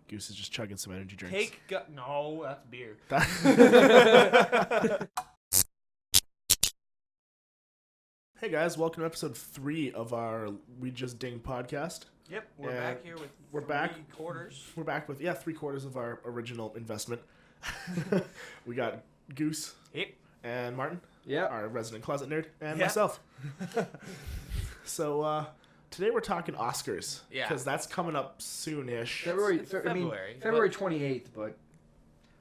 Goose is just chugging some energy drinks. No, that's beer. Hey guys, welcome to episode 3 of our We Just Ding podcast. Yep, we're back here with we're three back. quarters. We're back with 3/4 of our original investment. We got Goose Yep. and Martin, Yeah. our resident closet nerd, and Yeah. myself. So today we're talking Oscars. Yeah. Because that's coming up soon-ish. February. February, February 28th, but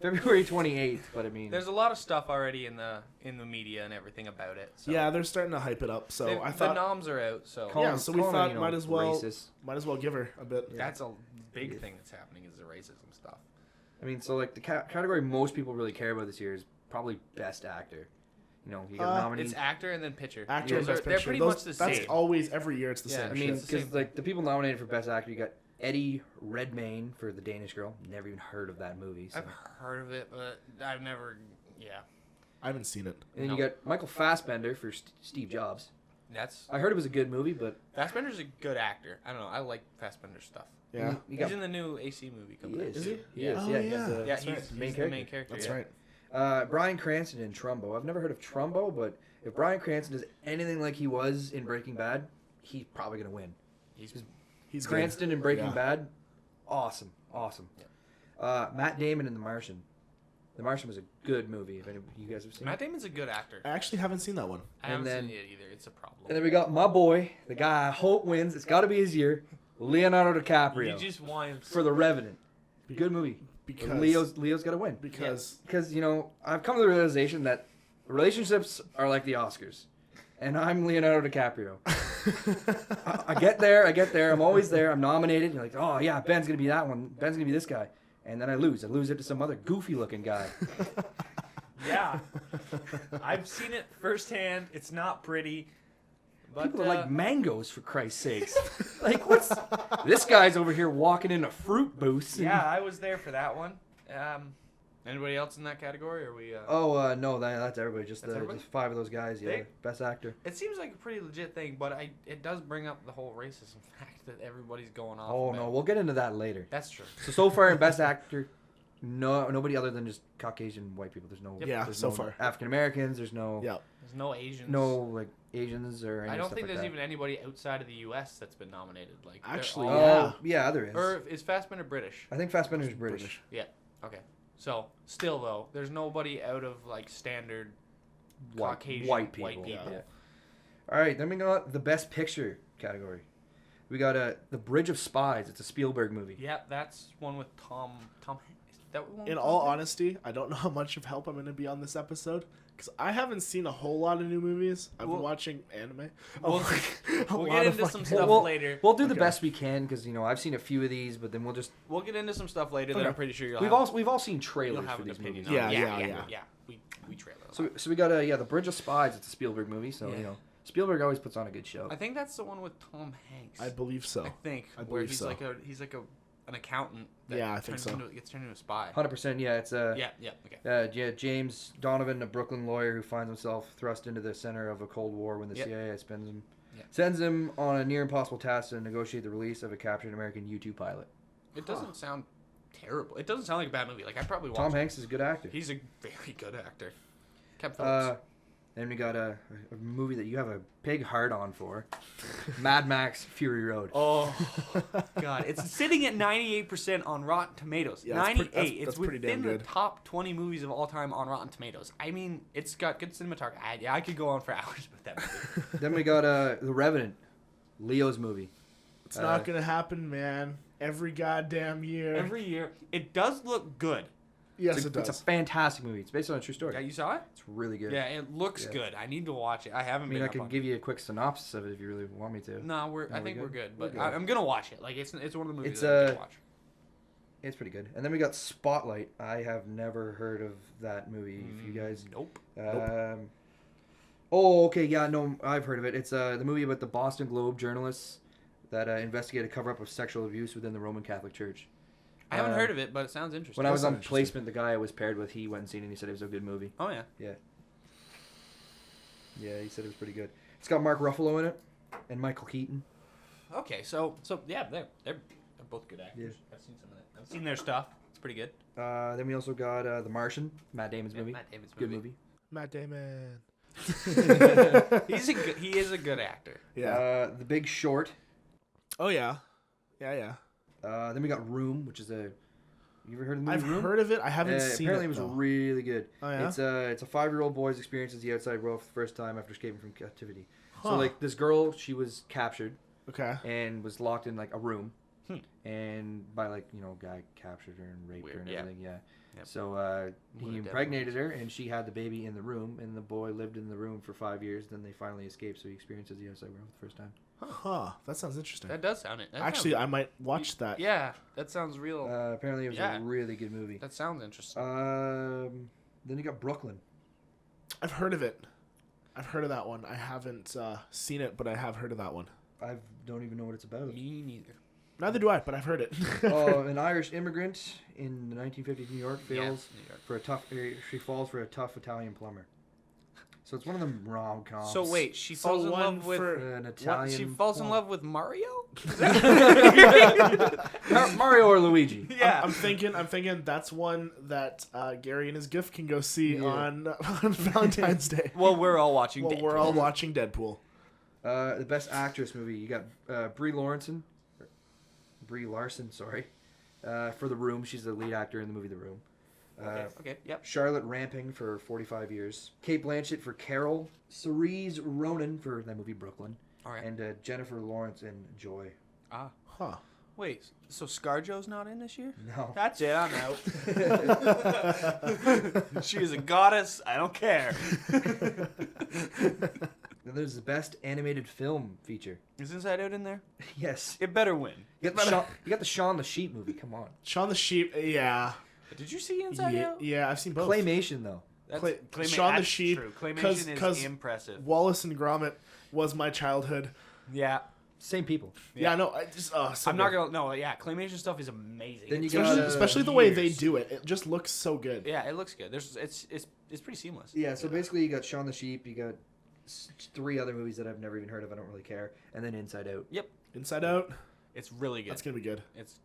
February 28th. But I mean, There's a lot of stuff already in the media and everything about it. So. Yeah, they're starting to hype it up. So I thought, the noms are out, so Yeah, so we thought you know, might as well racist. give her a bit. that's a big thing that's happening is the racism stuff. I mean, so like the category most people really care about this year is probably Best Actor. You know, you got nominees. It's actor and then pitcher. Actor and Those Best They're Picture. pretty Those- much the That's same. always, every year it's the Yeah, same I mean, it's the because same like the people nominated for Best Actor, you got Eddie Redmayne for The Danish Girl. Never even heard of that movie. So. I've heard of it, but I've never. Yeah, I haven't seen it. And then No. you got Michael Fassbender for Steve Jobs. that's I heard it was a good movie, but Fassbender's a good actor. I don't know. I like Fassbender's stuff. Yeah. you He's got in the new AC movie coming He out. is. Is he? He is. Oh, yeah, yeah. he's Yeah, that's he's, right. he's the main the character. main character. That's yeah. right. Bryan Cranston in Trumbo. I've never heard of Trumbo, but if Bryan Cranston does anything like he was in Breaking Bad, he's probably gonna win. He's Cranston in Breaking Yeah. Bad, awesome. Matt Damon in The Martian. The Martian was a good movie. If any of you guys have seen Matt it. Damon's a good actor. I actually haven't seen that one. I haven't And then- seen it either. It's a problem. And then we got my boy, the guy I hope wins. It's got to be his year, Leonardo DiCaprio You just want him for The Revenant. Good movie. Because Leo's got to win. because Because, you know, I've come to the realization that relationships are like the Oscars. And I'm Leonardo DiCaprio. I get there. I'm always there. I'm nominated. You're like, oh, yeah, Ben's going to be that one. Ben's going to be this guy. And then I lose. I lose it to some other goofy-looking guy. Yeah, I've seen it firsthand. It's not pretty, but People are like mangoes, for Christ's sakes. Like, what's... This guy's over here walking in a fruit booth. yeah, I was there for that one. Anybody else in that category? Or are we? Oh, no, that's everybody. Just That's everybody? just 5 of those guys, yeah. They- Best actor. It seems like a pretty legit thing, but it does bring up the whole racism fact that everybody's going off. Oh, about. no, we'll get into that later. That's true. So far in Best Actor, nobody other than just Caucasian white people. There's no Yeah, there's so no far. African Americans. There's no Yeah. There's no Asians. no like Asians or any I don't stuff think like there's that. even anybody outside of the U.S. that's been nominated. Like they're Actually, all- yeah. Yeah, there is. Or is Fassbender British? I think Fassbender's British. Okay. So still though, there's nobody out of like standard Caucasian white people. Yeah. All right, then we got the Best Picture category. We got The Bridge of Spies. It's a Spielberg movie. Yep, that's one with Tom. Is that one? In with all Tom Hanks? honesty, I don't know how much of help I'm going to be on this episode because I haven't seen a whole lot of new movies. I've been We'll- watching anime. We'll- A We'll lot get of into some fucking- stuff We'll- later. We'll do the Okay. best we can because I've seen a few of these, but then We'll get into some stuff later that Okay. I'm pretty sure we've all seen trailers you'll have for an these opinion movies. on. Yeah. Yeah. We trailer. So we got The Bridge of Spies. It's a Spielberg movie, so Yeah. Spielberg always puts on a good show. I think that's the one with Tom Hanks. I believe so. I think I where believe he's so. like an accountant. That Yeah, I think so. Gets turned into a spy. 100%. Yeah, it's Okay. James Donovan, a Brooklyn lawyer who finds himself thrust into the center of a Cold War when the Yep. CIA Yep. sends him on a near impossible task to negotiate the release of a captured American U-2 pilot. It doesn't sound terrible. It doesn't sound like a bad movie. Like I probably watch. Tom it. Hanks is a good actor. He's a very good actor. Kevin Phillips. Then we got a movie that you have a big heart on for, Mad Max Fury Road. Oh God! It's sitting at 98% on Rotten Tomatoes. Yeah, that's 98. pretty- that's It's pretty damn within the good. top 20 movies of all time on Rotten Tomatoes. I mean, it's got good cinematography. I could go on for hours with that movie. Then we got The Revenant, Leo's movie. It's not going to happen, man. Every goddamn year. Every year, it does look good. Yes, it does. It's a fantastic movie. It's based on a true story. Yeah, you saw it? It's really good. Yeah, it looks Yeah. good. I need to watch it. I haven't I mean, been I up can on give you a quick synopsis of it if you really want me to. No, I we think good? we're good. We're But good. I'm gonna watch it. Like it's one of the movies It's, that I'm gonna watch. It's pretty good. And then we got Spotlight. I have never heard of that movie. If you guys, Nope. Oh, okay, yeah, no, I've heard of it. It's the movie about the Boston Globe journalists that investigate a cover-up of sexual abuse within the Roman Catholic Church. I haven't heard of it, but it sounds interesting. When I was That on sounds placement, the guy I was paired with, he went and seen it and he said it was a good movie. Oh yeah. Yeah, he said it was pretty good. It's got Mark Ruffalo in it and Michael Keaton. Okay, so yeah, they're both good actors. Yeah. I've seen some of that. I've seen their stuff. It's pretty good. Then we also got The Martian, Matt Damon's movie. Matt Damon's Good movie. movie. Matt Damon. He is a good actor. Yeah. The Big Short. Oh yeah. Yeah. Then we got Room, which is a. You ever heard of the movie I've Room? heard of it. I haven't seen apparently it. it was though. really good. Oh, yeah? It's a 5-year-old boy's experiences the outside world for the first time after escaping from captivity. So Huh. like this girl, she was captured Okay. and was locked in like a room, Hmm. and by like a guy captured her and raped her Weird, and yeah. everything. Yeah. Yep. So What he a devil. impregnated her, and she had the baby in the room, and the boy lived in the room for 5 years. Then they finally escaped, so he experiences the outside world for the first time. Huh. That sounds interesting. That does sound it. That Actually, sounds, I might watch that. yeah, that sounds real. Apparently, it was Yeah. a really good movie. That sounds interesting. Then you got Brooklyn. I've heard of it. I've heard of that one. I haven't seen it, but I have heard of that one. I don't even know what it's about. Me neither. Neither do I, but I've heard it. An Irish immigrant in the 1950s New York fails Yeah, New York. for a tough. She falls for a tough Italian plumber. So it's one of them rom-coms. So wait, she So falls in one love with for- An what? Italian. She falls in plumber. love with Mario? Mario or Luigi. Yeah. I'm thinking that's one that Gary and his gift can go see Yeah. on Valentine's Day. Well, we're all watching. Well, we're Deadpool. all watching Deadpool. The best actress movie. You got Brie Larson, sorry, for The Room. She's the lead actor in the movie The Room. Okay. Yep. Charlotte Rampling for 45 years. Kate Blanchett for Carol. Cerise Ronan for that movie Brooklyn. All right. And Jennifer Lawrence in Joy. Ah. Huh. Wait. So ScarJo's not in this year? No. That's it. I'm out. She is a goddess. I don't care. Then there's the best animated film feature. Is Inside Out in there? Yes. It better win. You got the Shaun the Sheep movie. Come on. Shaun the Sheep. Yeah. Did you see Inside Out? Yeah. I've seen both. Claymation though. That's Shaun the that's Sheep, True. Claymation 'cause is impressive. Wallace and Gromit was my childhood. Yeah. Same people. Yeah. No. I just. So I'm not good. gonna. No. Yeah. Claymation stuff is amazing. Then you It's got, Especially, uh, especially the way they years. do it. It just looks so good. Yeah. It looks good. It's pretty seamless. Yeah. So basically, you got Shaun the Sheep. You got 3 other movies that I've never even heard of. I don't really care. And then Inside Out. Inside Out. It's really good. That's gonna be good. It's.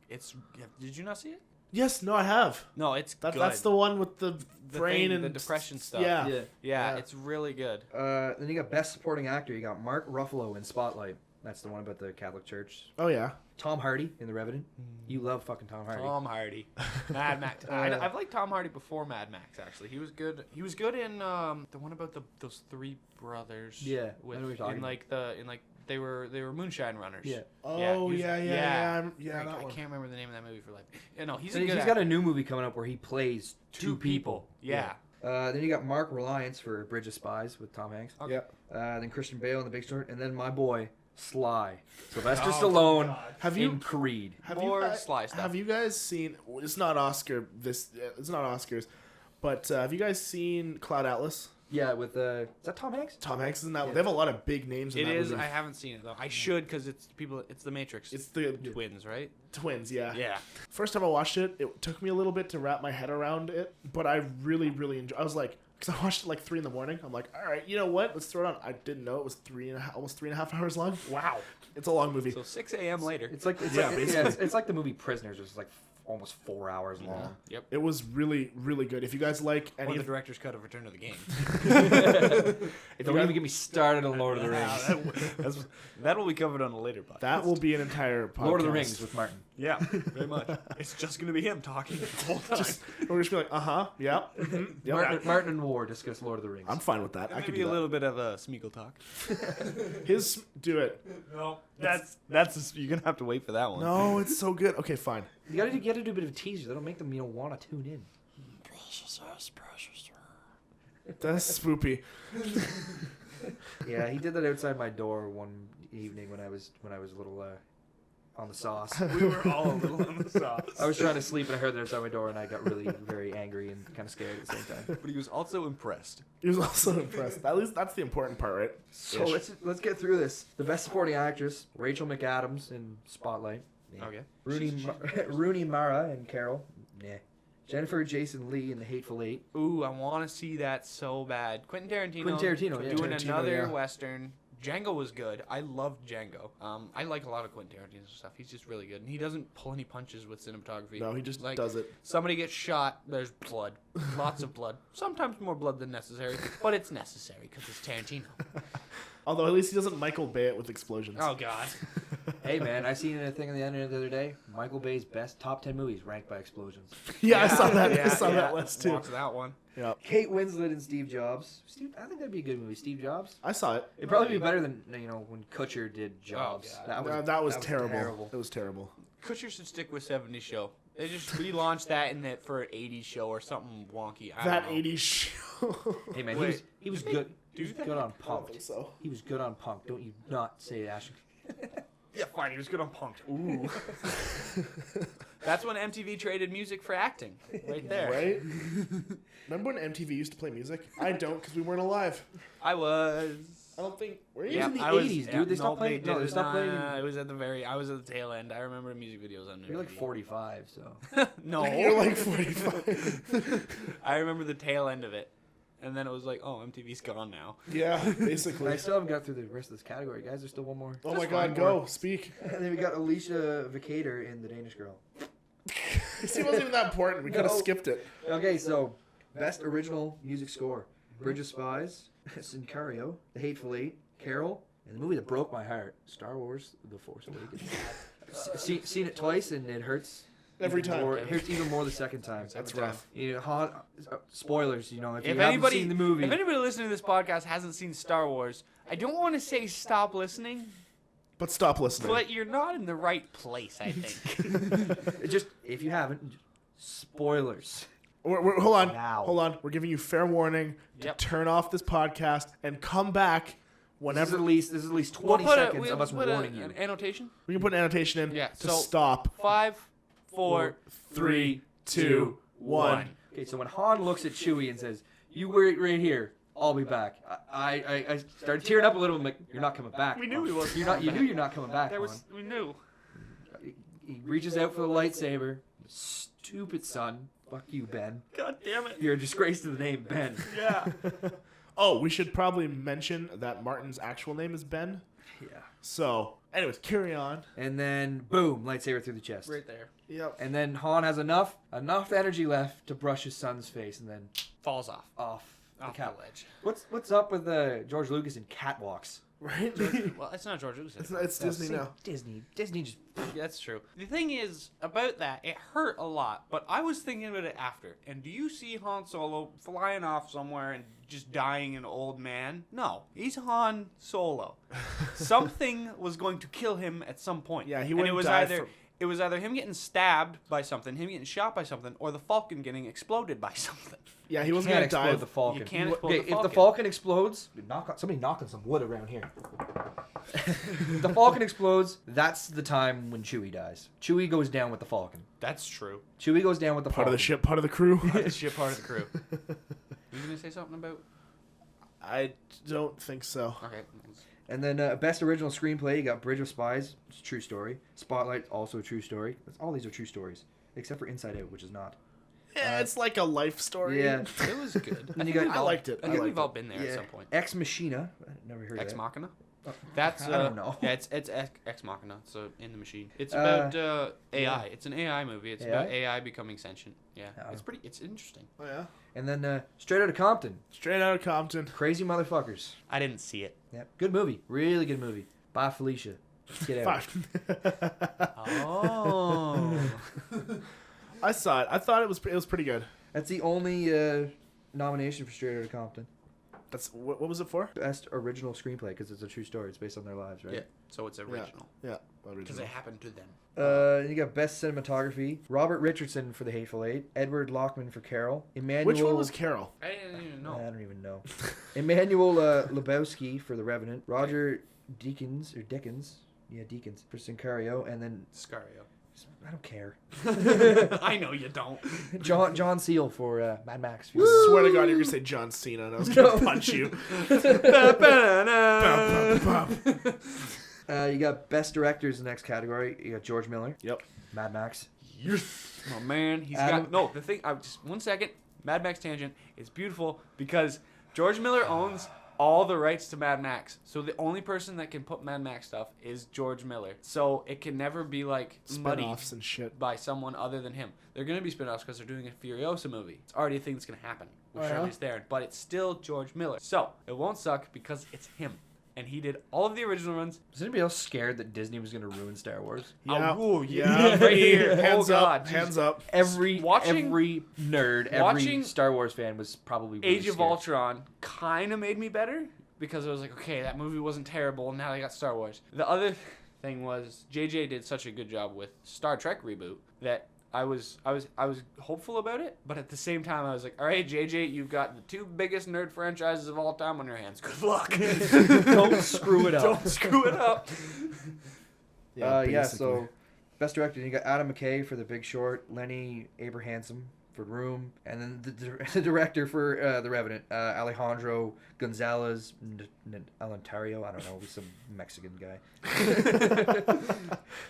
Did you not see it? Yes. No. I have. No. It's good. That's the one with the brain thing, and the depression stuff. Yeah. Yeah. Yeah. It's really good. Then you got Best Supporting Actor. You got Mark Ruffalo in Spotlight. That's the one about the Catholic Church. Oh yeah. Tom Hardy in The Revenant. You love fucking Tom Hardy. Tom Hardy. Mad Max. I've liked Tom Hardy before Mad Max. Actually, he was good. He was good in the one about those 3 brothers. Yeah, I know With what you're talking in like they were moonshine runners. Yeah. Oh he was- yeah. I That one. can't remember the name of that movie for life. Yeah, no, he's So a good he's actor. got a new movie coming up where he plays 2 people. Yeah. Then you got Mark Reliance for Bridge of Spies with Tom Hanks. Okay. Yeah. Then Christian Bale in The Big Short, and then my boy Sly, Sylvester Oh, Stallone God. Have in you Creed. have More you guys, Sly stuff. Have you guys seen? It's not Oscar. It's not Oscars, but have you guys seen Cloud Atlas? Yeah, with is that Tom Hanks? Tom Hanks is in that. Yeah. They have a lot of big names in It that is. movie. I haven't seen it though. I should because it's people. It's the Matrix. It's the twins, right? twins. Yeah. Yeah. First time I watched it, it took me a little bit to wrap my head around it, but I really, really enjoyed. I was like, because I watched it like 3 a.m. I'm like, all right, you know what? Let's throw it on. I didn't know it was almost 3.5 hours long. Wow. It's a long movie. So 6 a.m. later. It's like Yeah, basically. it's like the movie Prisoners, which is like almost 4 hours long. Yep. It was really, really good. If you guys like Or any the of director's cut of Return of the Game. Don't even get me started on Lord of the Rings. That will be covered on a later podcast. that will be an entire podcast. Lord of the Rings with Martin. Yeah, very much. It's just gonna be him talking the whole time. We're just be like, yeah, yep. Martin and War discuss Lord of the Rings. I'm fine with that. I could Maybe do a that. little bit of a Smeagol talk. Do it. No, you're gonna have to wait for that one. No, it's so good. Okay, fine. You gotta do a bit of a teaser. That'll make them want to tune in. That's spoopy. Yeah, he did that outside my door one evening when I was a little on the sauce. We were all a little on the sauce. I was trying to sleep and I heard that outside my door and I got really very angry and kind of scared at the same time. But he was also impressed. He was also impressed. At least that's the important part, right? So let's get through this. The best supporting actress: Rachel McAdams in Spotlight. Yeah. Okay. Rooney Mara in Carol. Nah. Jennifer Jason Leigh in The Hateful Eight. Ooh, I want to see that so bad. Quentin Tarantino. Quentin Tarantino, yeah. doing Tarantino, another yeah. western, Django was good. I loved Django. I like a lot of Quentin Tarantino's stuff. He's just really good, and he doesn't pull any punches with cinematography. No, he just like, does it. Somebody gets shot. There's blood, lots of blood. Sometimes more blood than necessary, but it's necessary because it's Tarantino. Although at least he doesn't Michael Bay it with explosions. Oh God. Hey man, I seen a thing on the internet the other day. Michael Bay's best top 10 movies ranked by explosions. Yeah, I saw that. Yeah, I saw yeah. that list too. Watch that one. Yeah, Kate Winslet and Steve Jobs. I think that'd be a good movie. Steve Jobs. I saw it. It'd probably be better than when Kutcher did Jobs. God. That was terrible. It was terrible. Kutcher should stick with 70s show. They just relaunched that in that for an 80s show or something wonky. I That don't know. 80s show. Hey man, Wait, he was good. do He was that? good on I don't Punked. think so. He was good on Punked. Don't you not say Ashton. Yeah, fine. He was good on Punked. Ooh. That's when MTV traded music for acting. Right there. Right? Remember when MTV used to play music? I don't because we weren't alive. I was. I don't think. Were you? Yeah. in the 80s, dude. They stopped playing- no, they stopped playing- I was at the very. I was at the tail end. I remember music videos on. You're like MTV. 45, so. No. You're like 45. I remember the tail end of it, and then it was like, oh, MTV's gone now. Yeah, I basically. still haven't got through the rest of this category, guys. There's still one more. Oh my Just God, one go more. speak. And then we got Alicia Vikander in The Danish Girl. See, it wasn't even that important. We could have No. skipped it. Okay, so best original music score: Bridge of Spies, Sicario, The Hateful Eight, Carol, and the movie that broke my heart, Star Wars: The Force Awakens. Seen it twice, and it hurts Every even time. more- it hurts even more the second time. That's rough. Spoilers, if you If haven't anybody, seen the movie. if anybody listening to this podcast hasn't seen Star Wars, I don't want to say stop listening, But stop listening. but you're not in the right place. I think. Just if you haven't, spoilers. Hold on. Now. Hold on. We're giving you fair warning to Yep. turn off this podcast and come back This is whenever. at least 20 seconds of us put warning you. an annotation. We can put an annotation in Yeah, to so- stop. 5, 4, 3, 2, 1. Okay, so when Han looks at Chewie and says, "You wait right here, I'll be back," I started tearing up a little. I'm like, "You're not coming back." We knew he wasn't You're not. coming You back. knew you're not coming back. There Han. was. We knew. He reaches out for the lightsaber. Stupid son. Fuck you, Ben. God damn it. You're a disgrace to the name Ben. Yeah. Oh, we should probably mention that Martin's actual name is Ben. Yeah. So, anyways, carry on. And then boom, lightsaber through the chest. Right there. Yep. And then Han has enough energy left to brush his son's face and then Falls off. off the Off cat the ledge. What's up with George Lucas and catwalks? Right? Well, it's not George Lucas. It's Disney See, now. Disney just. Yeah, that's true. The thing is about that, it hurt a lot, but I was thinking about it after. And do you see Han Solo flying off somewhere and just dying an old man? No, he's Han Solo. Something was going to kill him at some point. Yeah, he and wouldn't it was die either from- it was either him getting stabbed by something, him getting shot by something, or the Falcon getting exploded by something. Yeah, he wasn't Can't going to die. explode the Falcon. You can't explode Okay, the Falcon. if the Falcon explodes, somebody knock on some wood around here. If the Falcon explodes, that's the time when Chewie dies. Chewie goes down with the Falcon. That's true. Chewie goes down with the Part of Falcon. the ship, part of the crew. That's shit part of the crew. You gonna say something about? I don't think so. Okay. And then best original screenplay, you got Bridge of Spies, it's a true story. Spotlight, also a true story. All these are true stories, except for Inside Out, which is not. Yeah, it's like a life story. Yeah. It was good. And you got- I liked it. I I think liked we've all it. been there at some point. Ex Machina. I never heard Ex of that. Machina. That's I don't know. Yeah, it's Ex Machina. So in the machine. It's about AI. yeah. It's an AI movie. It's AI? about AI becoming sentient. Yeah, Oh. It's interesting. Oh, yeah. And then Straight Outta Compton, Straight out of Compton. Crazy Motherfuckers. I didn't see it. Yep. Good movie. Really good movie. Bye, Felicia. Get out. Fine. Oh. I saw it. I thought it was pretty good. That's the only nomination for Straight Outta Compton. That's what was it for? Best original screenplay because it's a true story. It's based on their lives, right? Yeah. So it's original Yeah, because original. it happened to them. You got best cinematography. Robert Richardson for The Hateful Eight. Edward Lockman for Carol. Emmanuel. Which one was Carol? I didn't even I know. don't even know. Emmanuel Lebowski for The Revenant. Roger Deakins Yeah, Deakins for Sicario, and then Scario. I don't care. I know you don't. John Seal for Mad Max. I swear to God, you're gonna say John Cena, and I was gonna punch you. Bop, bop, bop. You got best directors in the next category. You got George Miller, Yep. Mad Max. Oh man, he's Adam- got no. The thing, I just 1 second. Mad Max tangent. It's beautiful because George Miller owns all the rights to Mad Max. So the only person that can put Mad Max stuff is George Miller. So it can never be like muddied Spin-offs and shit. by someone other than him. They're going to be spin-offs because they're doing a Furiosa movie. It's already a thing that's going to happen with Oh, yeah? Charlize Theron. But it's still George Miller. So it won't suck because it's him. And he did all of the original ones. Was anybody else scared that Disney was going to ruin Star Wars? Yeah. Oh, Yeah. right here. Hands Oh, up. God. Hands up. Every Watching- nerd, every watching Star Wars fan was probably really Age of scared. Ultron kind of made me better because I was like, okay, that movie wasn't terrible. Now they got Star Wars. The other thing was JJ did such a good job with Star Trek reboot that I was hopeful about it, but at the same time I was like, all right, JJ, you've got the two biggest nerd franchises of all time on your hands. Good luck. Don't screw it up. Don't screw it up. Yeah, basically. so best director, you got Adam McKay for The Big Short, Lenny Abrahamson for Room, and then the director for The Revenant, Alejandro Gonzalez Alantario, I don't know, he's some Mexican guy.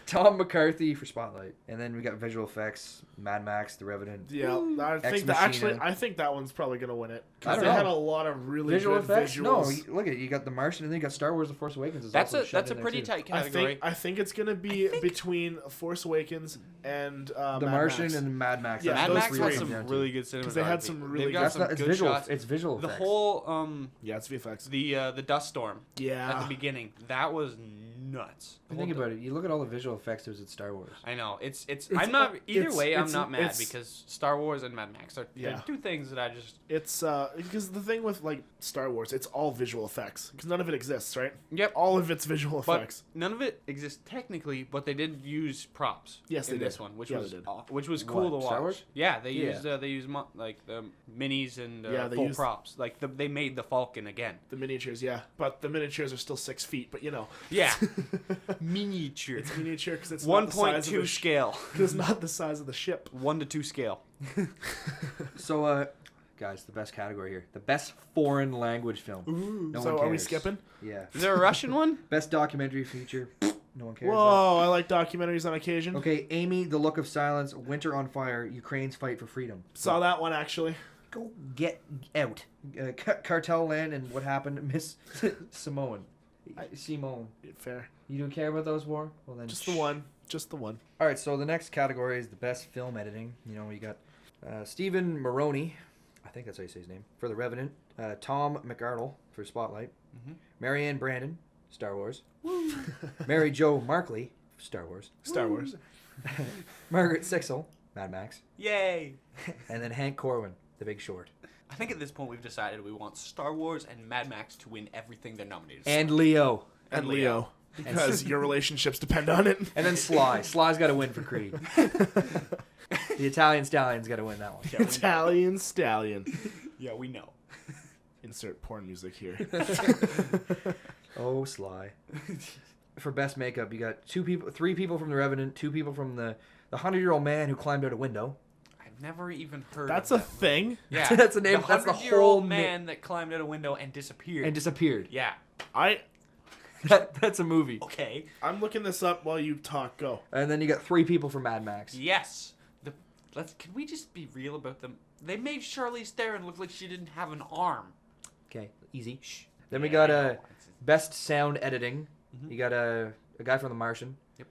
Tom McCarthy for Spotlight, and then we got visual effects, Mad Max, The Revenant. Yeah, I Ex think that actually, Machina. I think that one's probably gonna win it I because don't they know. had a lot of really Visual good effects? No, visuals. look at it. You got The Martian, and then you got Star Wars: The Force Awakens. Is That's also a shoved that's a in there, pretty too. tight I category. think it's gonna be between Force Awakens and The Mad Martian Max. and Mad Max. Yeah, that's Mad those Max three has it some comes down to. really good cinematography. Because they had some really They've got good- That's some not. It's good visual. shots. It's visual The effects. whole Yeah, it's VFX. the dust storm at Yeah, the beginning, that was nuts. The Think whole about it. You look at all the visual effects there's at Star Wars. I know it's It's- I'm not either it's- way. I'm it's- not mad it's- because Star Wars and Mad Max are they're Yeah. two things that I just it's because the thing with like Star Wars, it's all visual effects because none of it exists, right? yep. All of it's visual But effects. none of it exists technically, but they did use props. Yes, in they this did. one, which Yeah, was they did. which was cool What, to watch. Star Wars? Yeah, they Yeah. used like the minis and Yeah, they full used- props. Like they made the Falcon again. The miniatures, yeah, but the miniatures are still 6 feet. But you know, Yeah, miniature. it's miniature because it's One not the point size of two the scale. It's not the size of the ship. 1 to 2 scale. So, guys, the best category here: the best foreign language film. Ooh. No So one are we cares. skipping? Yeah. Is there a Russian one? Best documentary feature. No one cares. Whoa, I like documentaries on occasion. Okay, Amy, The Look of Silence, Winter on Fire, Ukraine's Fight for Freedom. Saw that one actually. Go get out. Cartel Land and What Happened to Miss Simone. Simone. Fair. You don't care about those, War? Well then. Just the one. Just the one. All right, so the next category is the best film editing. You know, you got Stephen Maroney, I think that's how you say his name, for The Revenant. Tom McArdle for Spotlight. Mhm. Marianne Brandon, Star Wars. Mary Jo Markley, Star Wars. Star Wars. Margaret Sixel, Mad Max. Yay! And then Hank Corwin, The Big Short. I think at this point we've decided we want Star Wars and Mad Max to win everything they're nominated for. And Leo. And Leo. Because your relationships depend on it. And then Sly. Sly's got to win for Creed. The Italian Stallion's got to win that one. Italian stallion. Yeah, we know. Insert porn music here. Oh, Sly. For best makeup, you got 3 people from The Revenant, 2 people from the 100-year-old man who climbed out a window. I've never even heard That's of a that. thing. Yeah. That's the name- that's the 100-year-old whole man that climbed out a window and disappeared. And disappeared. yeah. That's a movie. Okay. I'm looking this up while you talk. Go. And then you got 3 people from Mad Max. Yes. Can we just be real about them? They made Charlize Theron look like she didn't have an arm. Okay, easy. Shh. Then we Yeah, got I know. best sound editing. Mhm. You got a guy from The Martian. Yep.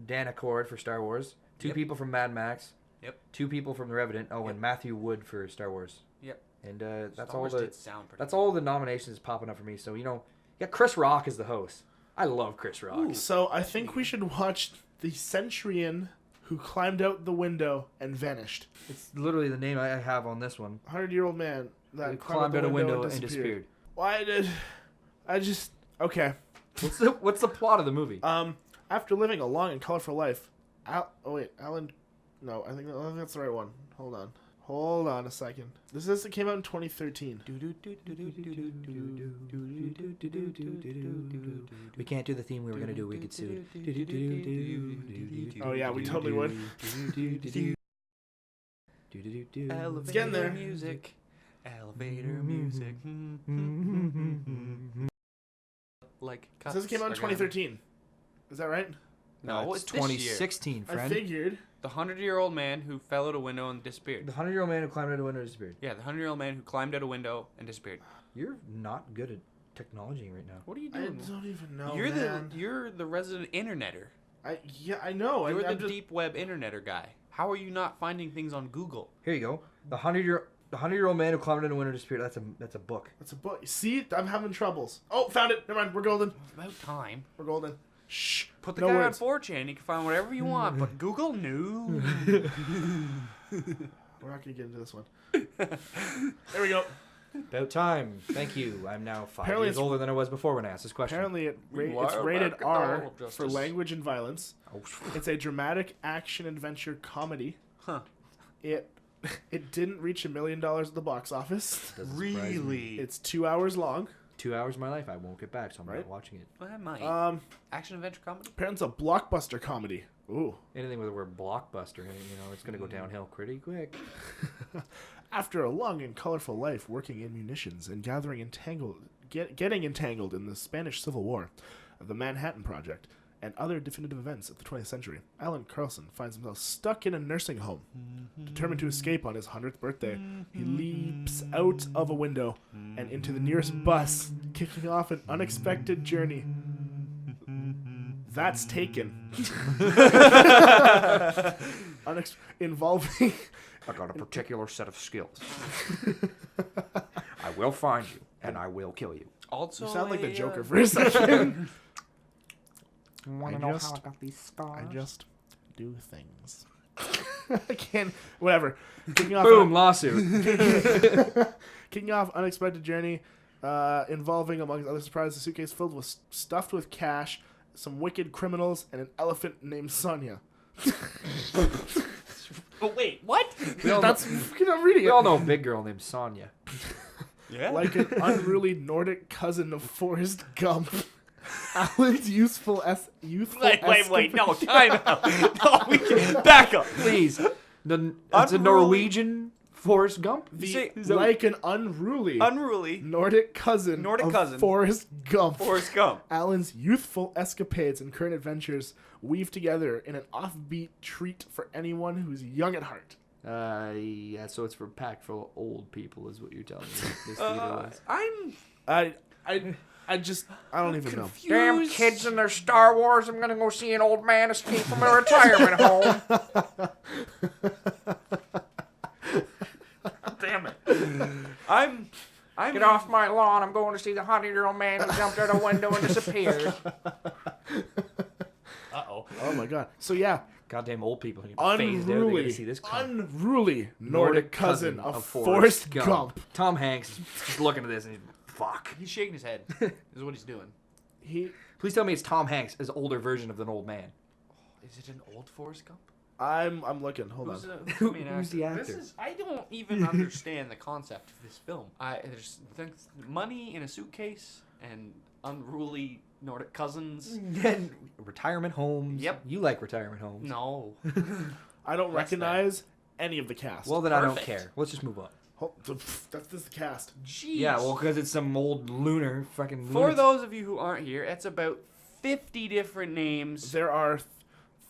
Dan Aykroyd for Star Wars. 2 Yep. people from Mad Max. Yep. 2 people from The Revenant. Oh, Yep. and Matthew Wood for Star Wars. Yep. And that's Star all Wars the did sound pretty that's good. all the nominations popping up for me. So you know, you got Chris Rock as the host. I love Chris Rock. So I think we should watch the Centurion who climbed out the window and vanished. It's literally the name I have on this one. 100-year-old man that He climbed out a window and disappeared. disappeared. Why did I just okay? What's the plot of the movie? After living a long and colorful life, Alan. No, I think that's the right one. Hold on a second. It came out in 2013. We can't do the theme we were gonna do. We get sued. Oh yeah, we totally would. Elevator getting there. music. Elevator music. Like It says it came out in 2013. Is that right? No, it's it's this year. 2016, I friend. figured. The 100-year-old man who fell out a window and disappeared. The 100-year-old man who climbed out a window disappeared. Yeah, the 100-year-old man who climbed out a window and disappeared. You're not good at technology right now. What are you I doing? don't even know. you're man. the resident interneter. I know. You're I'm the just, deep web interneter guy. How are you not finding things on Google? Here you go. The 100-year-old man who climbed into winter disappeared. That's a book. That's a book. See, I'm having troubles. Oh, found it. Never mind. We're golden. About time. We're golden. Shh. Put the no guy words. on 4chan. You can find whatever you want, but Google, no. We're not gonna get into this one. There we go. About time. Thank you. I'm now 5 Apparently years it's- older than I was before when I asked this question. Apparently, it's Meanwhile, rated back at the R Hall of for Justice. language and violence. Oh, It's a dramatic action adventure comedy. Huh. It didn't reach $1 million at the box office. doesn't surprise me. Really? It's 2 hours long. 2 hours of my life I won't get back, so I'm Right? not watching it. Well, I might. Action adventure comedy? Apparently, it's a blockbuster comedy. Ooh. Anything with the word blockbuster, in it, it's gonna go downhill pretty quick. After a long and colorful life working in munitions and getting entangled in the Spanish Civil War, the Manhattan Project, and other definitive events of the 20th century, Alan Carlson finds himself stuck in a nursing home. Determined to escape on his 100th birthday, he leaps out of a window and into the nearest bus, kicking off an unexpected journey. That's Taken. Involving... I got a particular set of skills. I will find you, and I will kill you. Also, You sound like the a, Joker for a second. Want I to know just- how I got these scars? I just do things. I can't. Whatever. Kicking off. Boom, lawsuit. Kicking off unexpected journey, involving among other surprises a suitcase filled with stuffed with cash, some wicked criminals, and an elephant named Sonia. Oh, wait, what? That's I'm reading We it. all know a big girl named Sonia. Yeah. Like an unruly Nordic cousin of Forrest Gump. Alan's youthful Wait, no, time out. No, we can back up. Please. It's a Unruly- Norwegian Forrest Gump? Like an unruly Unruly Nordic cousin of Forrest Gump. Forrest Gump. Alan's youthful escapades and current adventures weave together in an offbeat treat for anyone who's young at heart. Yeah, so it's for packed full of old people is what you're telling me. This theater was. I'm I don't even know. confused. Damn kids and their Star Wars. I'm going to go see an old man escape from a retirement home. Damn it. I'm Get off my lawn. I'm going to see the 100-year-old man who jumped out a window and disappeared. Uh-oh. Oh my god. So yeah, Goddamn old people. Phased out. They unruly, gotta see this cunt. unruly Nordic cousin of Forrest Gump. Tom Hanks is just looking at this and he's, fuck. He's shaking his head. Is what he's doing. Please tell me it's Tom Hanks, his older version of an old man. Is it an old Forrest Gump? I'm looking. Hold Who's on. the main Who's the This actor? is, I don't even understand the concept of this film. There's money in a suitcase and unruly Nordic cousins. And retirement homes. Yep. You like retirement homes. No. I don't Less than. recognize any of the cast. Well, then I don't Perfect. care. Let's just move on. That's the cast. Jeez. Yeah, well, because it's some old lunar fucking For lunatic. those of you who aren't here, it's about 50 different names. There are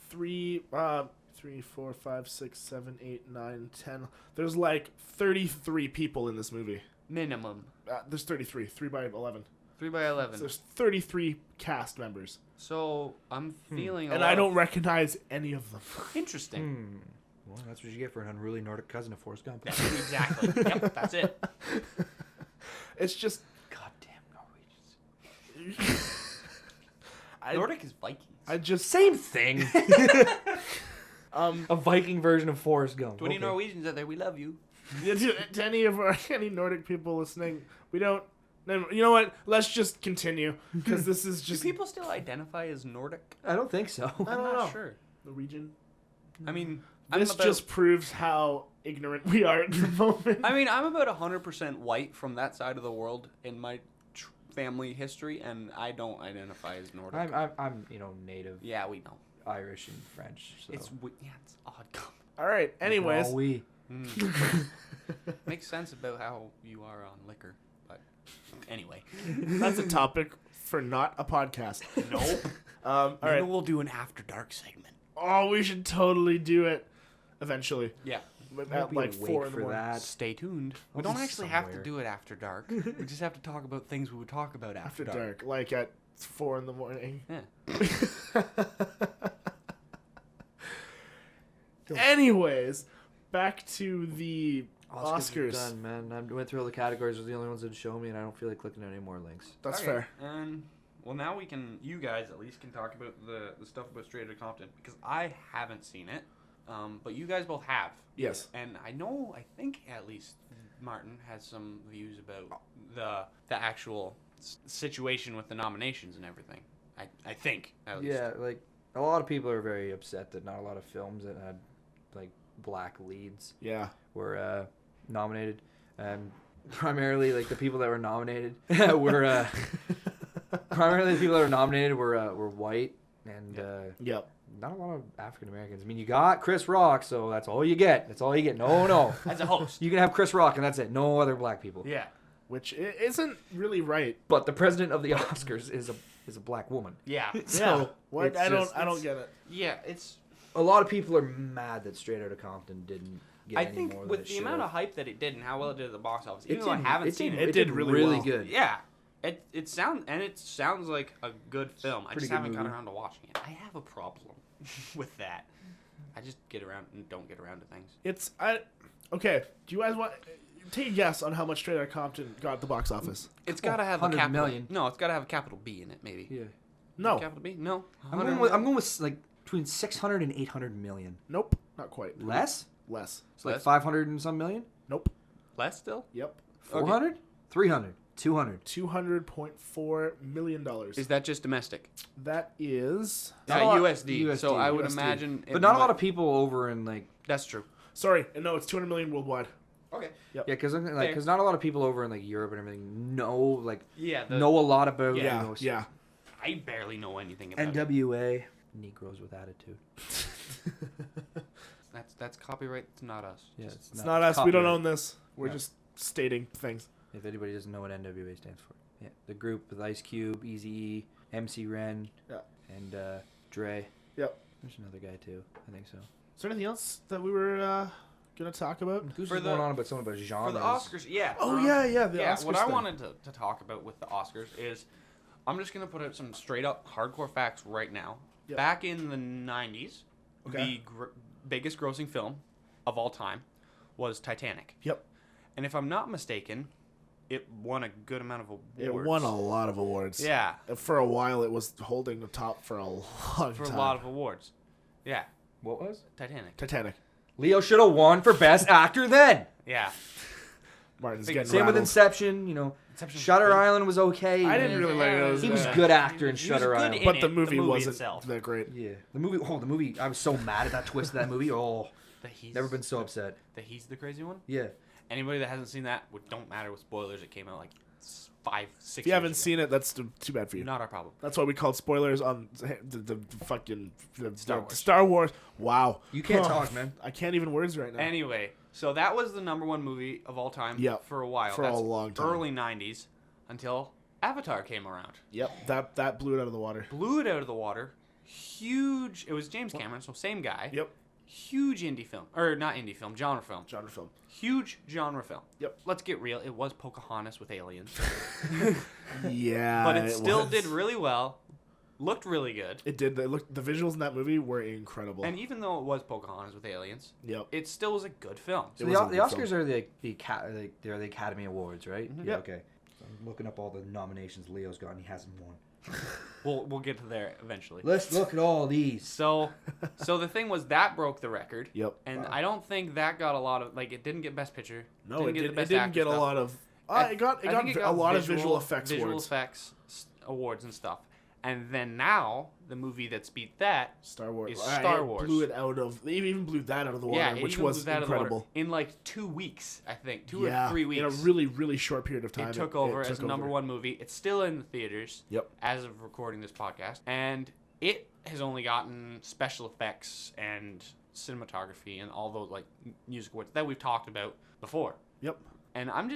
3, 4, 5, 6, 7, 8, 9, 10. There's like 33 people in this movie. Minimum. There's 33. 3 by 11. 3 by 11. So there's 33 cast members. So I'm feeling a And lot I of- don't recognize any of them. Interesting. Well, that's what you get for an unruly Nordic cousin of Forrest Gump. Exactly. Yep, that's it. It's just... Goddamn Norwegians. Nordic is Vikings. I just... Same thing. A Viking version of Forrest Gump. To any Okay. Norwegians out there, we love you. To any Nordic people listening, we don't... You know what? Let's just continue. Because this is Do just... people still identify as Nordic? I don't think so. I I'm don't not know. sure. Norwegian. I mean, This just proves how ignorant we are at the moment. I'm about 100% white from that side of the world in my family history, and I don't identify as Nordic. I'm native Yeah, we know. Irish and French. So. It's odd. All right. Anyways, All we. Makes sense about how you are on liquor, but anyway. that's a topic for not a podcast. Nope. All Maybe right. we'll do an after dark segment. Oh, we should totally do it. eventually. Yeah. But I'll at be like awake 4 in the for morning. that. Stay tuned. We I'll don't be actually have to somewhere. do it after dark. We just have to talk about things we would talk about After after, dark, like at 4 in the morning. Yeah. Anyways, back to the Oscars. Oscars. Are done, man. I went through all the categories. Those are the only ones that show me, and I don't feel like clicking any more links. That's Okay, fair. And well, now we can. You guys at least can talk about the stuff about Straight Outta Compton because I haven't seen it, but you guys both have. Yes. And I think at least Martin has some views about the actual situation with the nominations and everything. I think at least. Yeah, like a lot of people are very upset that not a lot of films that had like black leads Yeah. were nominated. Primarily, like the people that were nominated were primarily the people that were nominated were white and Yep. not a lot of African Americans. I mean, you got Chris Rock, so that's all you get. That's all you get. No. As a host. You can have Chris Rock, and that's it. No other black people. Yeah. Which isn't really right. But the president of the Oscars is a black woman. Yeah. So What? it's I just- don't get it. Yeah. It's. A lot of people are mad that Straight Outta Compton didn't get I any think more with than the amount of hype that it did and how well it did at the box office, it even though I haven't seen it, It did really well. good. yeah, it sounds like a good film. I Pretty just good haven't got movie. around to watching it. I have a problem with that. I just don't get around to things. Okay. Do you guys want take a guess on how much Straight Outta Compton got at the box office? It's got to have a 100 capital. million. No, it's got to have a capital B in it, maybe. Yeah. No. Capital B? No. I'm 100 going with like between 600 and 800 million. Nope. Not quite. Less? Less. It's like Less? 500 and some million? Nope. less still. Yep. 400? 300? 200? $200.4 million. Is that just domestic? That is. Not a lot- USD. So I would USD. imagine. But not a lot of people over in like That's true. Sorry. No, it's 200 million worldwide. Okay. yeah, because Fair. not a lot of people over in like Europe and everything know Yeah. know a lot about Yeah. you know, Yeah. I barely know anything about it. NWA, Negroes with attitude. That's copyright. It's not us. Yeah, Just- It's not us. We don't copyright. own this. We're No. just stating things. If anybody doesn't know what NWA stands for, yeah, the group with Ice Cube, Eazy-E, MC Ren, Yeah. and Dre. Yep. There's another guy too. I think so. Is there anything else that we were gonna talk about? Who's For going the- on about something about genres? For the Oscars, yeah. Oh yeah, yeah. The yeah, Oscars what I thing. wanted to talk about with the Oscars is I'm just going to put out some straight up hardcore facts right now. Yep. Back in the 90s, Okay. the biggest grossing film of all time was Titanic. Yep. And if I'm not mistaken, it won a good amount of awards. It won a lot of awards. Yeah, For a while, it was holding the top for a long for time. a lot of awards. Yeah, What was? Titanic. Titanic. Leo should have won for Best Actor then. Yeah. Martin's Same getting Same with rattled. Inception. You know, Inception was Shutter good. Island was okay. I didn't really like it. He was Yeah. good actor in He was Shutter good Island. in But it, the movie wasn't itself. that great. Yeah, the movie. I was so mad at that twist of that movie. Oh, That he's, never been so upset. That he's the crazy one? Yeah. Anybody that hasn't seen that, don't matter with spoilers. It came out like 5, 6 If you haven't seen it, that's too bad for you. Not our problem. That's why we called spoilers on the fucking Star Wars. Star Wars. Wow. You can't Huh. talk, man. I can't even words right now. Anyway, so that was the #1 movie of all time Yep. for a while. For a long time. Early 90s until Avatar came around. Yep. That blew it out of the water. Blew it out of the water. Huge. It was James Cameron, so same guy. Yep. Huge indie film. Or not indie film, genre film. Genre film. Huge genre film. Yep. Let's get real. It was Pocahontas with aliens. Yeah. but it still was. did really well. Looked really good. It did. The visuals in that movie were incredible. And even though it was Pocahontas with aliens, Yep. it still was a good film. So It the was a good Oscars film. are they're the Academy Awards, right? Mhm. Yeah. Yep. Okay. So I'm looking up all the nominations Leo's got, and he hasn't won. We'll get to there eventually. Let's look at all these. So the thing was that broke the record. Yep. And I don't think that got a lot of it didn't get Best Picture. No, it, get the did, it Best didn't Actor get a stuff. lot of. I It got think a lot of visual effects visual awards. effects awards and stuff. And then now the movie that's beat that, Star Wars. is Ah, Star it Wars. Blew it out of. They even blew that out of the water, yeah, it which even was blew that out of the water incredible. in like 2 weeks, I think, 2 yeah, or 3 weeks. in a really, really short period of time. It took over as took the #1 movie. It's still in the theaters. Yep. As of recording this podcast, and it has only gotten special effects and cinematography and all those like music awards that we've talked about before. Yep. And I don't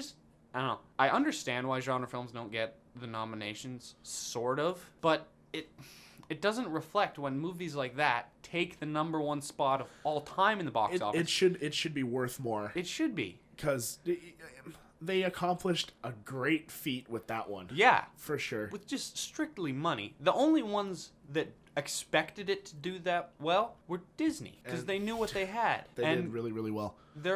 know. I understand why genre films don't get the nominations, sort of, but it doesn't reflect when movies like that take the number one spot of all time in the box office. It should be worth more It should be. because they accomplished a great feat with that one. Yeah. For sure. With just strictly money. The only ones that expected it to do that well were Disney because And they knew what they had. They and did really, really well. they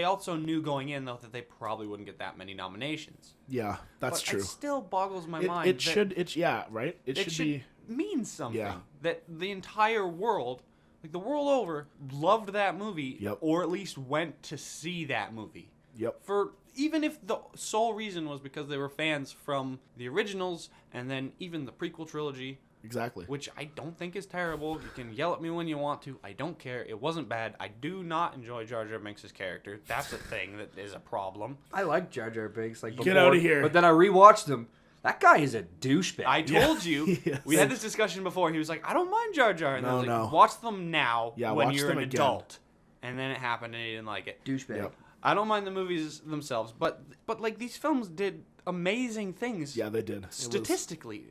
also knew going in though that they probably wouldn't get that many nominations. Yeah, that's But true. It still boggles my It, mind. it should. It yeah, right. It should be. mean something. Yeah. That the entire world, like the world over, loved that movie, Yep. or at least went to see that movie. Yep. For even if the sole reason was because they were fans from the originals and then even the prequel trilogy, Exactly. which I don't think is terrible. You can yell at me when you want to. I don't care. It wasn't bad. I do not enjoy Jar Jar Binks' character. That's a thing that is a problem. I like Jar Jar Binks. Like Get before, outta here. But then I rewatched him. That guy is a douchebag. I told Yeah. you. Yes. We had this discussion before. He was like, I don't mind Jar Jar. And I No, was like, no. watch them now Yeah, when watch you're them an again. adult. And then it happened and he didn't like it. douchebag. Yep. I don't mind the movies themselves, but like these films did amazing things. Yeah, they did. It was- Statistically,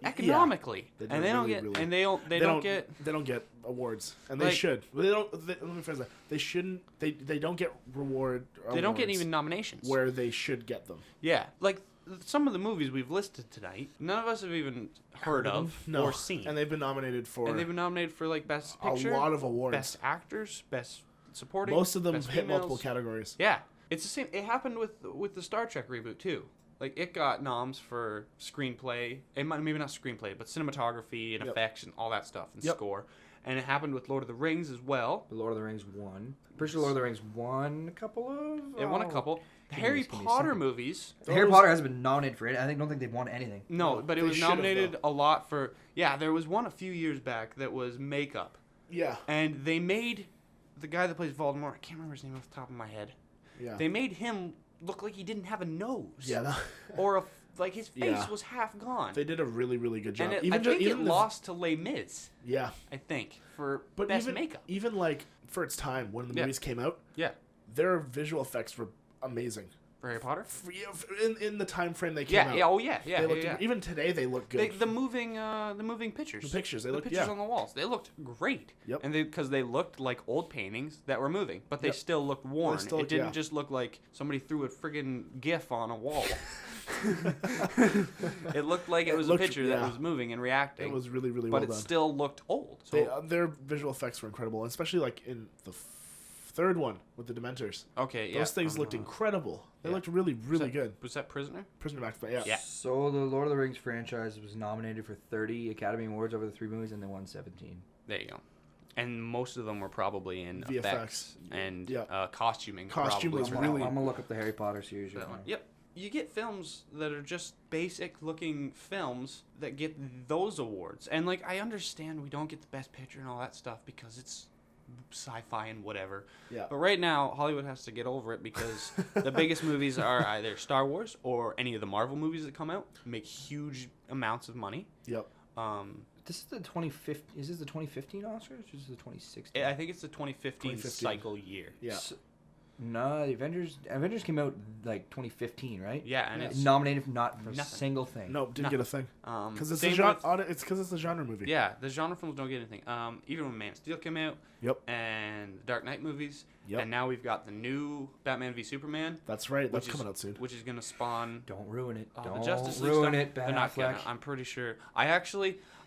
economically, They did and they don't really, get really- and they don't get awards, and they like- should. They don't. Let me phrase that. They shouldn't. They don't get reward. they don't get awards even nominations. where they should get them. Yeah, like some of the movies we've listed tonight, none of us have even heard of No. or seen, And they've been nominated for and they've been nominated for like best a picture, lot of awards. best actors, best supporting. Most of them best hit multiple females. categories. Yeah, it's the same. It happened with the Star Trek reboot too. Like it got noms for screenplay, maybe not screenplay, but cinematography and Yep. effects and all that stuff and Yep. score. And it happened with Lord of the Rings as well. The Lord of the Rings won. Pretty sure Lord of the Rings won a couple of. It won a oh. couple. The Give me Harry a second. Potter movies. Harry Those- Potter hasn't been nominated for it. Don't think they've won anything. No, No, but it they was should've, nominated though. a lot for. Yeah, there was one a few years back that was makeup, Yeah. and they made the guy that plays Voldemort. I can't remember his name off the top of my head. Yeah. They made him look like he didn't have a nose. Yeah. No, Or like his face Yeah. was half gone. they did a really, really good job. and I think it the- lost to Les Mis. Yeah. I think for But best even makeup. even like for its time when the Yeah. movies came out, Yeah, their visual effects were amazing. for Harry Potter. In the time frame they came Yeah, out. yeah, oh yeah, yeah, They looked, yeah. Even today, they look good. The moving pictures. The pictures, they the look- pictures yeah. on the walls. They looked great. Yep. And because they looked like old paintings that were moving, but they Yep. still looked worn. still- It didn't yeah. just look like somebody threw a friggin' GIF on a wall. It looked like it was looked- a picture that yeah. was moving and reacting. It was really, really but well it done. still looked old. So Their visual effects were incredible, especially like in the third one with the Dementors. okay, yeah. Those things looked incredible. They yeah. looked really, really that- good. Was that Prisoner? Prisoner of Azkaban, yeah. Yeah. So the Lord of the Rings franchise was nominated for 30 Academy Awards over the 3 movies, and they won 17. There you go. And most of them were probably in VFX. effects and Yeah. costuming. Costume probably was for I'm that really- one. gonna look up the Harry Potter series That right one. now. Yep. You get films that are just basic looking films that get those awards. And like I understand we don't get the best picture and all that stuff because it's sci-fi and whatever. Yeah. But right now Hollywood has to get over it because the biggest movies are either Star Wars or any of the Marvel movies that come out make huge amounts of money. Yep. This is the 2015. Is this the 2015 Oscars? Or is this the 2016? I think it's the 2015 2015. cycle year. Yeah. No, the Avengers came out like 2015, right? Yeah, and it's Nominated not for a Nothing. single thing. No, didn't get a thing. Because it's same a genre. with- It's because it's a genre movie. Yeah, the genre films don't get anything. Even when Man of Steel came out, Yep. and the Dark Knight movies, Yep. and now we've got the new Batman v Superman, That's right. That's which coming is, out soon. which is gonna spawn Don't ruin it. the Don't Justice League ruin stuff. it, Ben They're not Affleck. gonna. I'm pretty sure.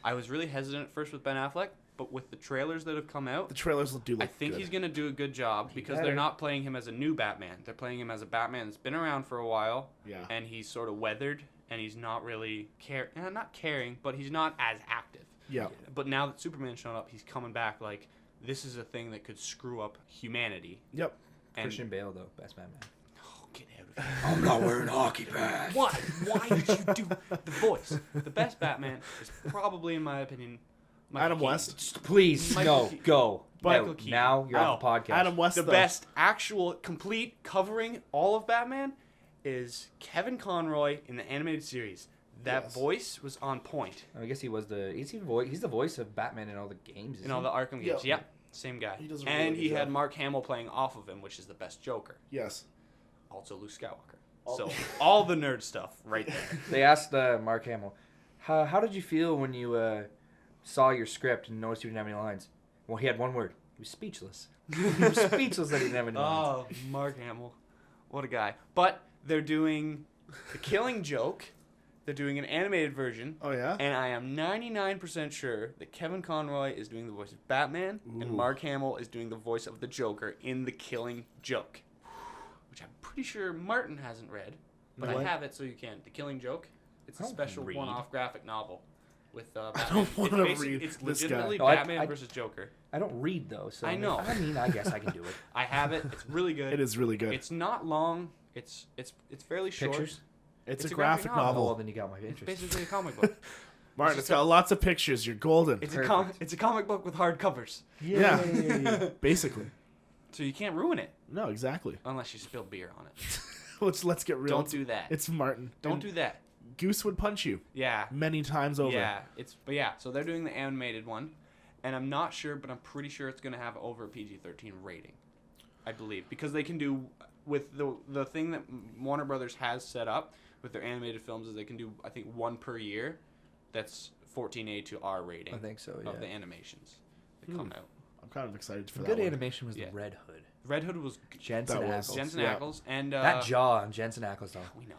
I was really hesitant at first with Ben Affleck, but with the trailers that have come out, The trailers do look I think good. he's gonna do a good job because better. they're not playing him as a new Batman. They're playing him as a Batman that's been around for a while, Yeah. and he's sort of weathered, and he's not really not caring, but he's not as active. Yeah. But now that Superman's shown up, he's coming back like this is a thing that could screw up humanity. Yep. And Christian Bale though, best Batman. oh, get out of here! I'm not wearing hockey pads. Why? Why did you do the voice? The best Batman is probably, in my opinion, Michael Adam Keaton. West. Please, Michael no, Keaton. go. Michael Now, Keaton. now you're off the podcast. Adam West. The though. best actual complete covering all of Batman is Kevin Conroy in the animated series. That Yes. voice was on point I guess he was the. He's the voice of Batman in all the games. in all the Arkham games. Yeah. Yep, same guy. He does a really and good he had job. Mark Hamill playing off of him, which is the best Joker. Yes. Also Luke Skywalker. All- So all the nerd stuff right there. They asked Mark Hamill, how did you feel when you saw your script and noticed you didn't have any lines. Well, he had one word. He was speechless. He was speechless that he didn't have any lines. Oh, Mark Hamill. What a guy. But they're doing The Killing Joke. They're doing an animated version. Oh yeah. And I am 99% sure that Kevin Conroy is doing the voice of Batman and Ooh. Mark Hamill is doing the voice of the Joker in The Killing Joke. Which I'm pretty sure Martin hasn't read. But No I way. have it so you can. The Killing Joke. It's a I don't special read. one-off graphic novel with Batman. I don't wanna read It's this guy. legitimately No, I- Batman versus Joker. I don't read though, so I know. I guess I can do it. I have it. It's really good. It is really good. It's not long. It's fairly short. Pictures. It's it's a a graphic graphic Oh, novel. well, then you got my It's interest. basically a comic book. Martin, it's got lots of pictures. You're golden. It's Perfect. it's a comic book with hard covers. Yeah. Yay. Basically. So you can't ruin it No, exactly. unless you spill beer on it. Let's get real. Don't do that. It's Martin. Don't And do that. Goose would punch you Yeah. many times over. Yeah. So they're doing the animated one, and I'm not sure, but I'm pretty sure it's gonna have over a PG-13 rating. I believe because they can do with the thing that Warner Brothers has set up with their animated films is they can do I think one per year. That's 14A to R rating. I think so. Yeah. Of the animations that come out. I'm kind of excited for Good that one. animation was Yeah. the Red Hood. Red Hood was Jensen That was- Ackles. Jensen Yeah. Ackles and That jaw on Jensen Ackles though. we know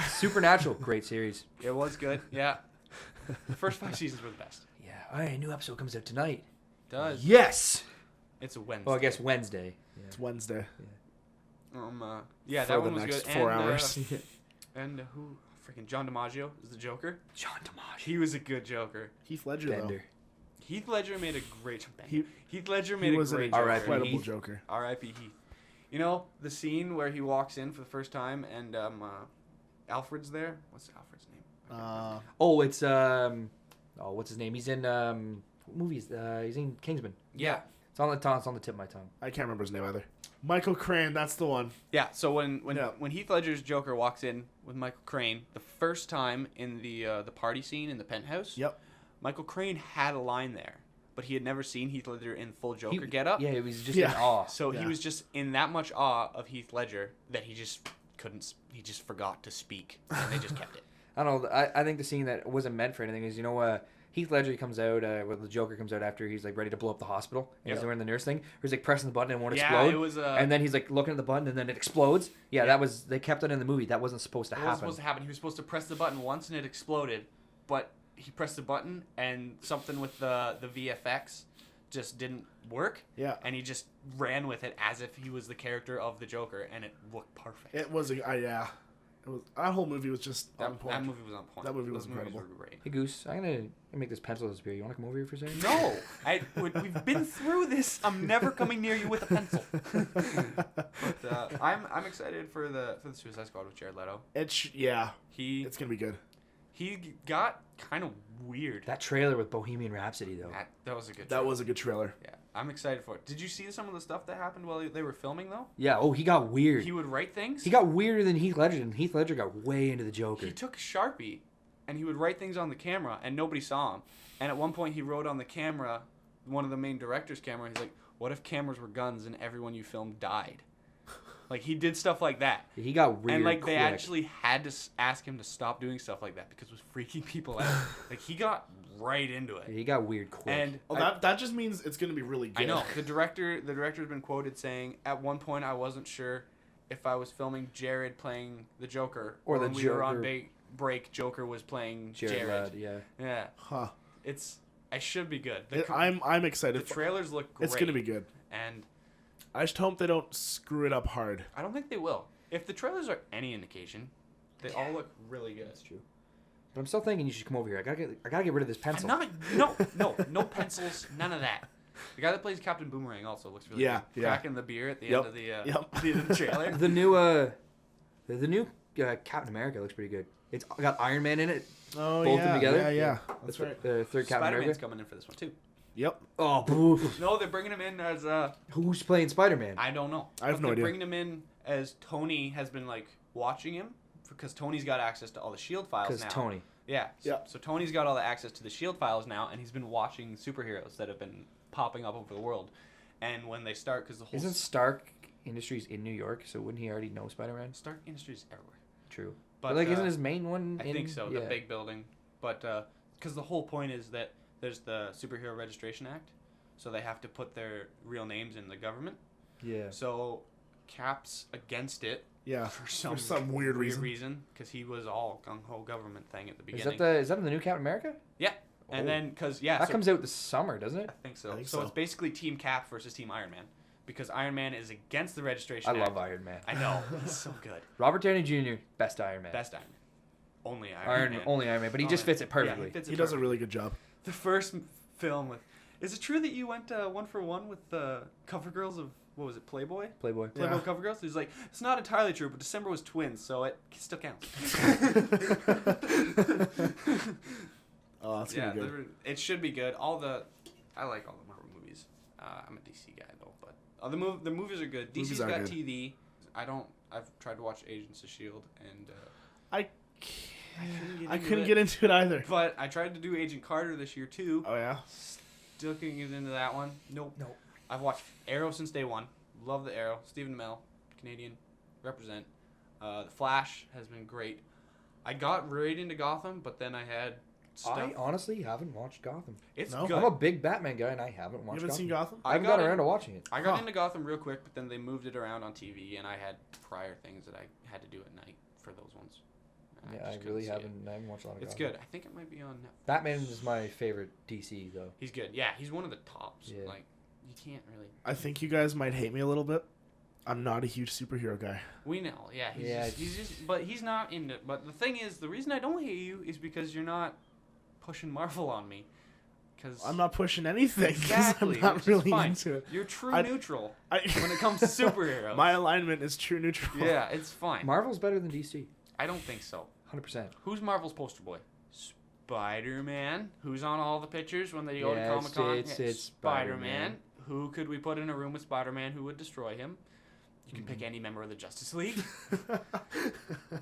Supernatural, great series. it was good. Yeah, the first 5 seasons were the best. Yeah. All right, a new episode comes out tonight. Does Yes. it's a Wednesday? Well, I guess Wednesday. Yeah. It's Wednesday. Yeah, for that the one was next good. 4 and, hours. And who? Freaking John DiMaggio is the Joker. John DiMaggio. He was a good Joker. Heath Ledger Bender. Heath Ledger made a great. He- Heath Ledger though. made He a was an great R.I.P. Joker. incredible Heath. Joker. R.I.P. Heath. You know the scene where he walks in for the first time and Alfred's there. What's Alfred's name? Oh, it's what's his name? He's in what movies? He's in Kingsman. Yeah. It's on the tongue. It's on the tip of my tongue. I can't remember his name either. Michael Crane, that's the one. Yeah, so when Yeah. when Heath Ledger's Joker walks in with Michael Crane, the first time in the party scene in the penthouse, Yep. Michael Crane had a line there, but he had never seen Heath Ledger in full Joker getup. Yeah, he was just Yeah. in awe. So Yeah. he was just in that much awe of Heath Ledger that he just couldn't. He just forgot to speak, and they just kept it. I don't know. I think the scene that wasn't meant for anything is, Heath Ledger comes out, well, the Joker comes out after he's like ready to blow up the hospital, and he's Yep. wearing the nurse thing. Where he's like pressing the button and it won't Yeah, explode. it was, and then he's like looking at the button and then it explodes. Yeah, Yeah. they kept it in the movie. That wasn't supposed to What happen. was supposed to happen? He was supposed to press the button once and it exploded, but he pressed the button and something with the VFX just didn't work. Yeah. And he just ran with it as if he was the character of the Joker, and it looked perfect. It was yeah. It was, that whole movie was just on that, point. that movie was on point. That movie was Those movies incredible. were great. Hey Goose, I'm gonna make this pencil disappear. You wanna come over here for a second? No, we've been through this. I'm never coming near you with a pencil. But I'm excited for the Suicide Squad with Jared Leto. Yeah. He It's gonna be good. got kind of weird. That trailer with Bohemian Rhapsody though. That was a good. That trailer. was a good trailer. Yeah, I'm excited for it. Did you see some of the stuff that happened while they were filming though? Yeah. Oh, he got weird. He would write things. He got weirder than Heath Ledger, and Heath Ledger got way into the Joker. He took a Sharpie and he would write things on the camera and nobody saw him. And at one point he wrote on the camera, one of the main director's camera, he's like, what if cameras were guns and everyone you filmed died? Like he did stuff like that. He got weird. And like they quick. actually had to ask him to stop doing stuff like that because it was freaking people out. Like he got right into it. He got weird quick. And Oh, that just means it's gonna be really good. I know the director's been quoted saying, "At one point, I wasn't sure if I was filming Jared playing the Joker Or the when we were on Joker- break. Joker was playing Jared." Ladd, yeah. Yeah, Huh. I should be good. I'm The excited. trailers look great. It's gonna be good. and I just hope they don't screw it up hard. I don't think they will. If the trailers are any indication, they all look really good. That's true. But I'm still thinking you should come over here. I gotta get rid of this pencil. I'm no pencils, none of that. The guy that plays Captain Boomerang also looks really Yeah, good. yeah. Cracking the beer at the Yep, end of the yep. the end of the trailer. The new Captain America looks pretty good. It's got Iron Man in it. Oh Both of yeah, them together? Yeah, yeah. The That's th- right. The third Captain Spider-Man's America. coming in for this one too. Yep. Oh, boo. No, they're bringing him in as Who's playing Spider-Man? I don't know. I have But no they're idea. Bringing him in as Tony has been like watching him because Tony's got access to all the Shield files Because now. Tony. Yeah. Yeah. So Tony's got all the access to the Shield files now, and he's been watching superheroes that have been popping up over the world. And when they start, because the whole Isn't Stark Industries in New York? So wouldn't he already know Spider-Man? Stark Industries everywhere. True. But But like, isn't his main one? I think so. The big building, but because the whole point is that there's the Superhero Registration Act, so they have to put their real names in the government. Yeah. So Cap's against it Yeah. for some weird reason. because he was all gung ho government thing at the Is beginning. that in the new Captain America? Yeah, and Oh. then because That comes out this summer, doesn't I it? think so. I think so so. it's basically Team Cap versus Team Iron Man, because Iron Man is against the registration. I Act. love Iron Man. I know, he's so good. Robert Downey Jr. Best Iron Man. Best Iron Man. Only Iron Man. Only Iron Man, but he just fits it perfectly. Yeah, he fits it He does a perfectly. really good job. The first film with. Is it true that you went 1-for-1 with the cover girls of what was it, Playboy? Playboy. Yeah. Playboy cover girls. He's like, it's not entirely true, but December was twins, so it still counts. Oh, that's gonna be good. It should be good. I like all the Marvel movies. I'm a DC guy though, but the movies are good. DC's Movies are got good. TV. I've tried to watch Agents of Shield and I I couldn't get into it either. But I tried to do Agent Carter this year too. Oh yeah. Still couldn't get into that one. Nope. Nope. I've watched Arrow since day one. Love the Arrow. Stephen Amell, Canadian, represent. The Flash has been great. I got right into Gotham, but then I had stuff. I honestly haven't watched Gotham. It's No? good. I'm a big Batman guy, and I haven't You watched haven't Gotham. seen Gotham? I haven't got gotten around in- to watching it. I got Huh. into Gotham real quick, but then they moved it around on TV, and I had prior things that I had to do at night for those ones. And Yeah, just I couldn't really see it. haven't watched a lot of It's Gotham. good. I think it might be on Netflix. Batman is my favorite DC, though. He's good. Yeah, he's one of the tops. Yeah. Like, you can't really. I think you guys might hate me a little bit. I'm not a huge superhero guy. We know. Yeah. Yeah, He's just. But he's not into. But the thing is, the reason I don't hate you is because you're not pushing Marvel on me. Because I'm not pushing anything. 'Cause exactly. I'm not which is really fine. into it. You're true I- neutral I, when it comes to superheroes. My alignment is true neutral. Yeah, it's fine. Marvel's better than DC. I don't think so. 100%. Who's Marvel's poster boy? Spider-Man. Who's on all the pictures when they go to Yeah, Comic Con? it's Spider-Man. Who could we put in a room with Spider-Man who would destroy him? You can pick any member of the Justice League,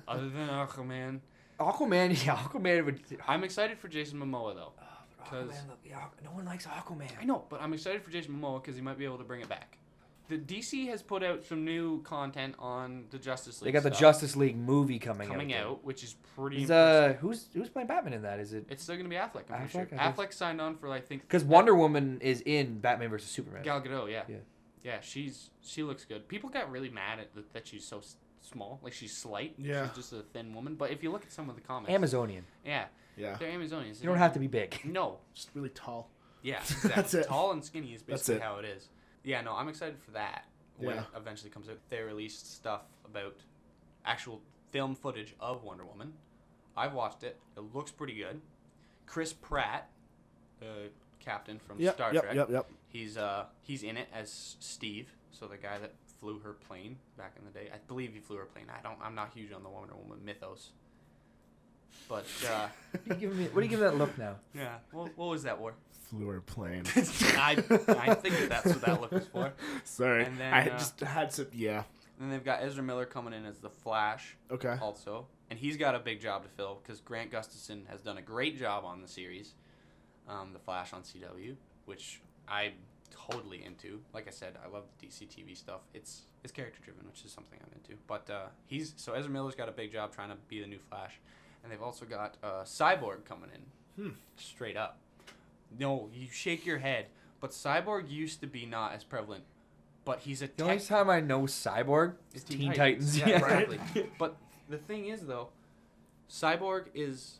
other than Aquaman. Aquaman, yeah, Aquaman would. I'm excited for Jason Momoa though. 'Cause- no one likes Aquaman. I know, but I'm excited for Jason Momoa because he might be able to bring it back. The DC has put out some new content on the Justice League. They got the stuff Justice League movie coming out, though. which is pretty. Is impressive. who's playing Batman in that? Is it It's still gonna be Affleck. I'm pretty Affleck? sure. I think Affleck signed on for I think. because Wonder Woman is in Batman vs Superman? Gal Gadot, yeah. Yeah. Yeah, she looks good. People got really mad at that she's so small, like she's slight. Yeah. She's just a thin woman. But if you look at some of the comics, Amazonian. yeah, Yeah. they're Amazonians. You don't have to be big. No. Just really tall. Yeah, exactly. That's it. Tall and skinny is That's basically it. how it is. Yeah, no, I'm excited for that when Yeah. it eventually comes out. They released stuff about actual film footage of Wonder Woman. I've watched it. It looks pretty good. Chris Pratt, the captain from Yep, Star yep, Trek. yep. He's in it as Steve, so the guy that flew her plane back in the day. I believe he flew her plane. I'm not huge on the Wonder Woman mythos. But What are you giving that look now? yeah, what was that war? Flew her plane. I think that's what that look was for. Sorry. And then, I just had to. Yeah. And then they've got Ezra Miller coming in as the Flash Okay. also, and he's got a big job to fill because Grant Gustafson has done a great job on the series, the Flash on CW, which I'm totally into. Like I said, I love the DC TV stuff. It's character driven, which is something I'm into. But Ezra Miller's got a big job trying to be the new Flash, and they've also got Cyborg coming in, straight up. No, you shake your head, but Cyborg used to be not as prevalent, but he's a The only time I know Cyborg is Teen Titans. Yeah, Right. exactly. But the thing is, though, Cyborg is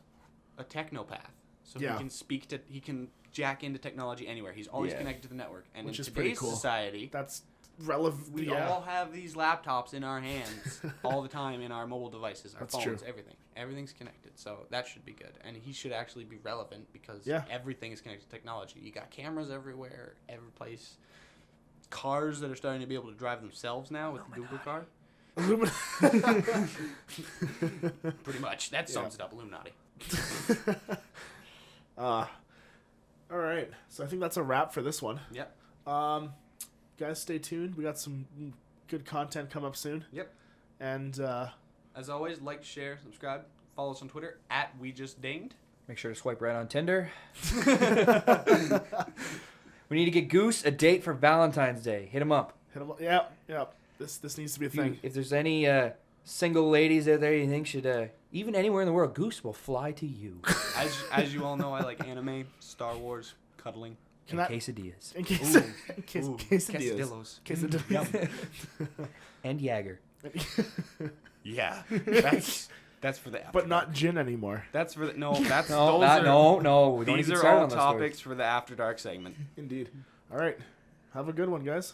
a technopath, so Yeah. he can he can jack into technology anywhere. He's always Yeah. connected to the network, and Which in is pretty today's cool. society, That's relevant. we Yeah. all have these laptops in our hands all the time in our mobile devices, our That's phones, true. everything. Everything's connected, so that should be good. And he should actually be relevant because Yeah. everything is connected to technology. You got cameras everywhere, every place. Cars that are starting to be able to drive themselves now with the Google car. Pretty much. That sums it up, Illuminati. All right. So I think that's a wrap for this one. Yep. Guys, stay tuned. We got some good content come up soon. Yep. And As always, like, share, subscribe. Follow us on Twitter @WeJustDinged. Make sure to swipe right on Tinder. We need to get Goose a date for Valentine's Day. Hit him up. hit 'em up. Yep. Yep. This needs to be a thing. If there's any single ladies out there you think should Even anywhere in the world, Goose will fly to you. As you all know, I like anime, Star Wars, cuddling. And quesadillas. In case, quesadillas. Quesadillas. And Jagger. Yeah, that's for the after But not dark. gin anymore. That's for the no. That's No, those are, no. We don't These even are start all on those topics for the after dark segment. Indeed. All right. Have a good one, guys.